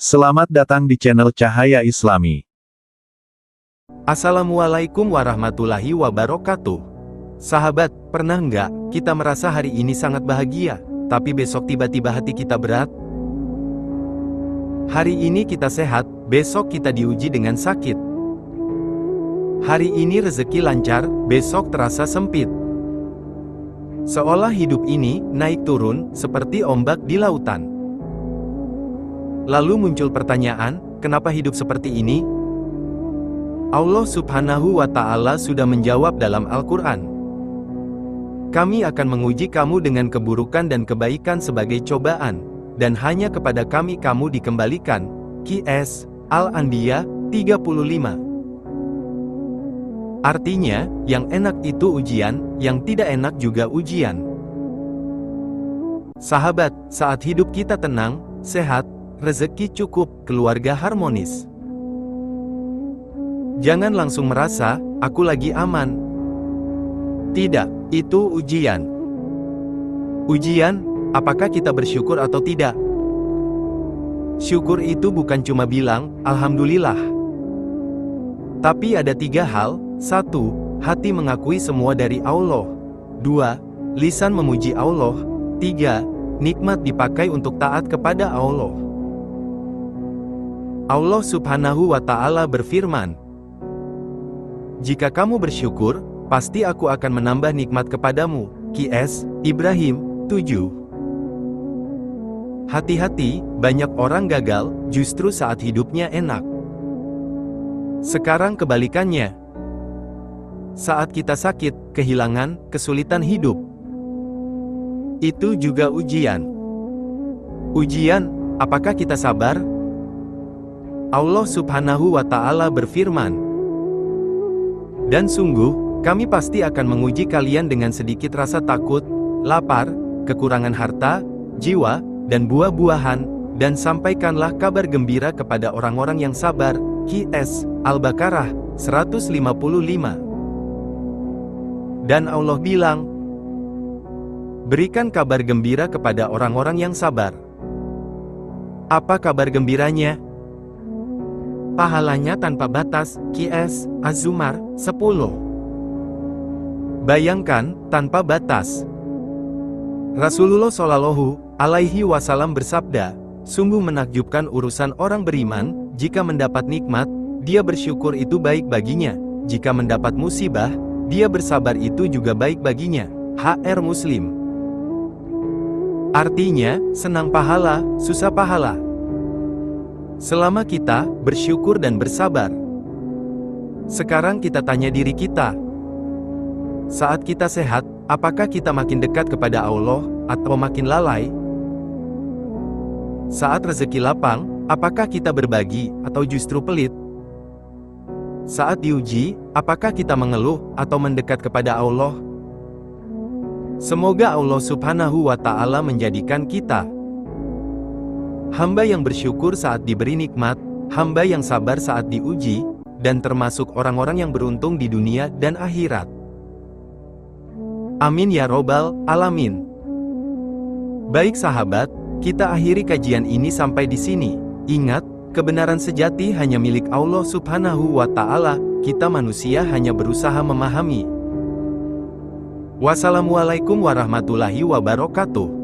Selamat datang di channel Cahaya Islami. Assalamualaikum warahmatullahi wabarakatuh. Sahabat, pernah nggak kita merasa hari ini sangat bahagia, tapi besok tiba-tiba hati kita berat? Hari ini kita sehat, besok kita diuji dengan sakit. Hari ini rezeki lancar, besok terasa sempit. Seolah hidup ini naik turun, seperti ombak di lautan. Lalu muncul pertanyaan, kenapa hidup seperti ini? Allah Subhanahu wa Ta'ala sudah menjawab dalam Al-Quran. Kami akan menguji kamu dengan keburukan dan kebaikan sebagai cobaan, dan hanya kepada kami kamu dikembalikan. Qs. Al-Anbiya 35. Artinya, yang enak itu ujian, yang tidak enak juga ujian. Sahabat, saat hidup kita tenang, sehat, rezeki cukup, keluarga harmonis, jangan langsung merasa, aku lagi aman. Tidak, itu ujian. Ujian, apakah kita bersyukur atau tidak? Syukur itu bukan cuma bilang, Alhamdulillah. Tapi ada 3 hal. 1. Hati mengakui semua dari Allah. 2. Lisan memuji Allah. 3. Nikmat dipakai untuk taat kepada Allah. Allah Subhanahu wa Ta'ala berfirman, jika kamu bersyukur, pasti aku akan menambah nikmat kepadamu. Qs. Ibrahim 7. Hati-hati, banyak orang gagal, justru saat hidupnya enak. Sekarang kebalikannya. Saat kita sakit, kehilangan, kesulitan hidup, itu juga ujian. Ujian, apakah kita sabar? Allah Subhanahu wa Ta'ala berfirman, dan sungguh, kami pasti akan menguji kalian dengan sedikit rasa takut, lapar, kekurangan harta, jiwa, dan buah-buahan, dan sampaikanlah kabar gembira kepada orang-orang yang sabar. Qs. Al-Baqarah 155. Dan Allah bilang, berikan kabar gembira kepada orang-orang yang sabar. Apa kabar gembiranya? Pahalanya tanpa batas. Qs. Az-Zumar 10. Bayangkan, tanpa batas. Rasulullah Shallallahu Alaihi Wasallam bersabda, sungguh menakjubkan urusan orang beriman, jika mendapat nikmat, dia bersyukur itu baik baginya, jika mendapat musibah, dia bersabar itu juga baik baginya. HR Muslim. Artinya, senang pahala, susah pahala. Selama kita bersyukur dan bersabar. Sekarang kita tanya diri kita. Saat kita sehat, apakah kita makin dekat kepada Allah, atau makin lalai? Saat rezeki lapang, apakah kita berbagi, atau justru pelit? Saat diuji, apakah kita mengeluh, atau mendekat kepada Allah? Semoga Allah Subhanahu wa Ta'ala menjadikan kita hamba yang bersyukur saat diberi nikmat, hamba yang sabar saat diuji, dan termasuk orang-orang yang beruntung di dunia dan akhirat. Amin ya robbal alamin. Baik sahabat, kita akhiri kajian ini sampai di sini. Ingat, kebenaran sejati hanya milik Allah Subhanahu wa Ta'ala, kita manusia hanya berusaha memahami. Wassalamualaikum warahmatullahi wabarakatuh.